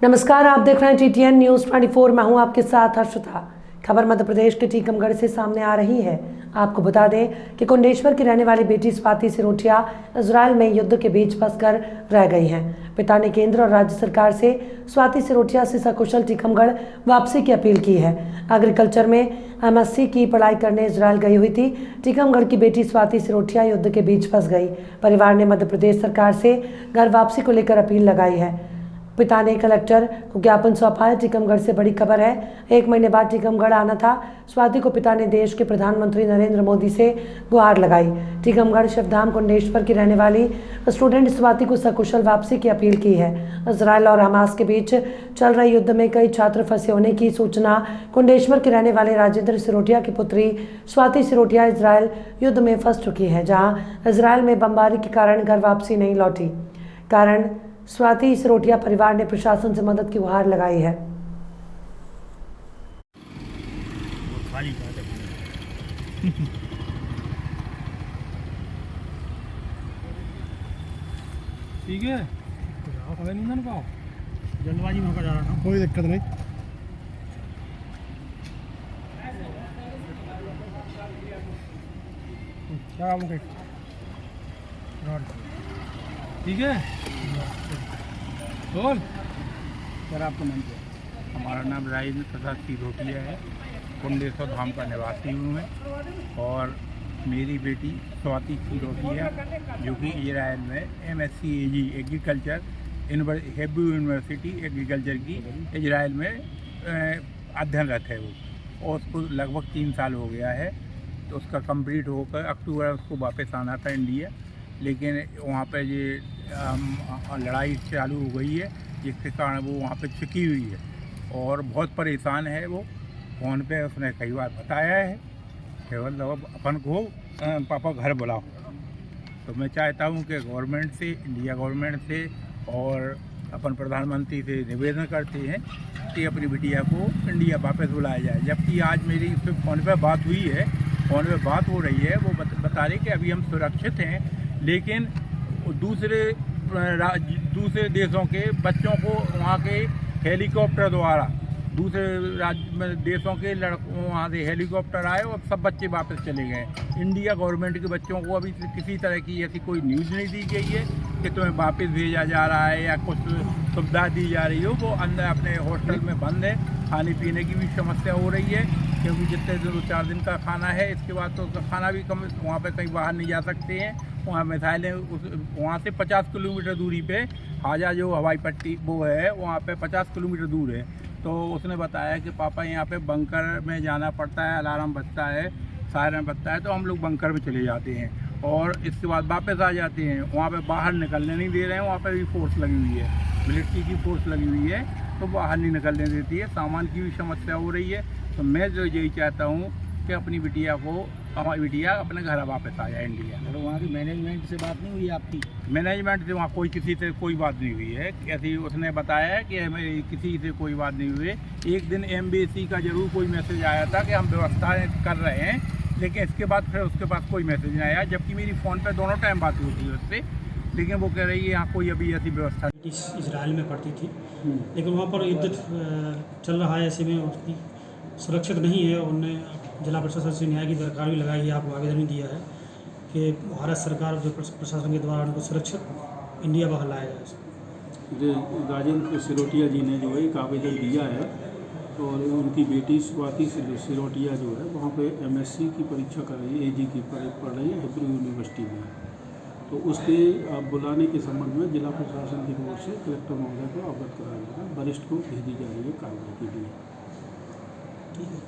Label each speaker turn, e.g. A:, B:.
A: नमस्कार, आप देख रहे हैं TTN न्यूज़ 24। मैं हूं आपके साथ हर्षिता। खबर मध्य प्रदेश के टीकमगढ़ से सामने आ रही है। आपको बता दें कि कुंडेश्वर की रहने वाली बेटी स्वाति सिरोठिया इजरायल में युद्ध के बीच फंसकर रह गई हैं। पिता ने केंद्र और राज्य सरकार से स्वाति सिरोठिया से सकुशल टीकमगढ़ वापसी की अपील की है। एग्रीकल्चर में MSc की पढ़ाई करने इजरायल गई हुई थी। टीकमगढ़ की बेटी स्वाति सिरोठिया युद्ध के बीच फंस गई। परिवार ने मध्य प्रदेश सरकार से घर वापसी को लेकर अपील लगाई है। पिता ने कलेक्टर को ज्ञापन सौंपा है। टीकमगढ़ से बड़ी खबर है। 1 महीने बाद टीकमगढ़ आना था। स्वाति को पिता ने देश के प्रधानमंत्री नरेंद्र मोदी से गुहार लगाई। टीकमगढ़ शिवधाम कुंडेश्वर की रहने वाली स्टूडेंट स्वाति को सकुशल वापसी की अपील की है। इजरायल और हमास के बीच चल रहे युद्ध में कई छात्र फंसे होने की सूचना कुंडेश्वर के रहने वाले राजेंद्र सिरोठिया की पुत्री स्वाति सिरोठिया इजरायल युद्ध में फंस चुकी है, जहाँ इजरायल में बमबारी के कारण घर वापसी नहीं लौटी। कारण स्वाति सिरोठिया परिवार ने प्रशासन से मदद की गुहार लगाई है।
B: ठीक है, अगर नहीं ना पाओ जल्दबाजी में होकर जा रहा था, कोई दिक्कत नहीं। क्या मुझे ठीक है बोल
C: सर, आपका नाम क्या है? हमारा नाम राजेंद्र प्रसाद सिरोठिया है। कुंडेश्वर धाम का निवासी हूँ मैं, और मेरी बेटी स्वाति सिरोठिया जो कि इजरायल में MSc AG agriculture Hebrew university agriculture की इजरायल में अध्ययनरत है वो, और उसको लगभग 3 साल हो गया है। तो उसका कंप्लीट होकर अक्टूबर उसको वापस आना था इंडिया, लेकिन वहाँ पे ये लड़ाई चालू हो गई है, जिसके कारण वो वहाँ पे चिकी हुई है और बहुत परेशान है। वो फ़ोन पे उसने कई बार बताया है कि मतलब अपन को पापा घर बुलाओ। तो मैं चाहता हूँ कि गवर्नमेंट से, इंडिया गवर्नमेंट से और अपन प्रधानमंत्री से निवेदन करते हैं कि अपनी बिटिया को इंडिया वापस बुलाया जाए। जबकि आज मेरी उससे फ़ोन पे बात हुई है, फ़ोन पे बात हो रही है, वो बता रही कि अभी हम सुरक्षित हैं, लेकिन दूसरे देशों के बच्चों को वहाँ के हेलीकॉप्टर द्वारा दूसरे देशों के लड़कों वहाँ से हेलीकॉप्टर आए और सब बच्चे वापस चले गए। इंडिया गवर्नमेंट के बच्चों को अभी किसी तरह की ऐसी कोई न्यूज़ नहीं दी गई है कि तुम्हें वापस भेजा जा रहा है या कुछ सुविधा दी जा रही हो। वो अंदर अपने हॉस्टल में बंद है। खाने पीने की भी समस्या हो रही है, क्योंकि जितने 2-4 दिन का खाना है, इसके बाद तो खाना भी कम, वहाँ पे कहीं बाहर नहीं जा सकते हैं। वहाँ मिसाइलें वहाँ से 50 किलोमीटर दूरी पे हाजा जो हवाई पट्टी वो है, वहाँ पे 50 किलोमीटर दूर है। तो उसने बताया कि पापा यहाँ पे बंकर में जाना पड़ता है, अलार्म बजता है, सायरन बजता है, तो हम लोग बंकर में चले जाते हैं और इसके बाद वापस आ जाते हैं। वहाँ पे बाहर निकलने नहीं दे रहे हैं। वहाँ पे भी फोर्स लगी हुई है, मिलिट्री की फोर्स लगी हुई है, तो बाहर नहीं निकलने देती है। सामान की भी समस्या हो रही है। तो मैं जो यही चाहता हूँ कि अपनी बिटिया को, हमारी बिटिया अपने घर वापस आ जाए इंडिया।
B: तो वहाँ की मैनेजमेंट से बात नहीं हुई आपकी?
C: मैनेजमेंट से वहाँ किसी से कोई बात नहीं हुई है। ऐसी उसने बताया है कि हमें किसी से कोई बात नहीं हुई है। एक दिन एम्बेसी का जरूर कोई मैसेज आया था कि हम व्यवस्थाएं कर रहे हैं, लेकिन इसके बाद फिर उसके पास कोई मैसेज नहीं आया। जबकि मेरी फ़ोन पर दोनों टाइम बात होती है उससे, लेकिन वो कह रही है यहाँ कोई अभी ऐसी व्यवस्था।
B: इजराइल में पढ़ती थी, लेकिन वहाँ पर युद्ध चल रहा है, ऐसे में उसकी सुरक्षित नहीं है। उन्होंने जिला प्रशासन से न्याय की दरकार भी लगाई है, आपको आवेदन भी दिया है कि भारत सरकार जो प्रशासन के द्वारा उनको सुरक्षित इंडिया बाहर लाया जाए।
D: राजेंद्र सिरोठिया जी ने जो है एक आवेदन दिया है, और उनकी बेटी स्वाति सिरोठिया जो है वहाँ पे MSc की परीक्षा कर रही है, AG की पढ़ रही है हेब्रू यूनिवर्सिटी में। तो उसके बुलाने के संबंध में जिला प्रशासन की ओर से कलेक्टर महोदय को अवगत कराया जाएगा, वरिष्ठ को भेजी जा रही है कार्रवाई के लिए।
B: ठीक है।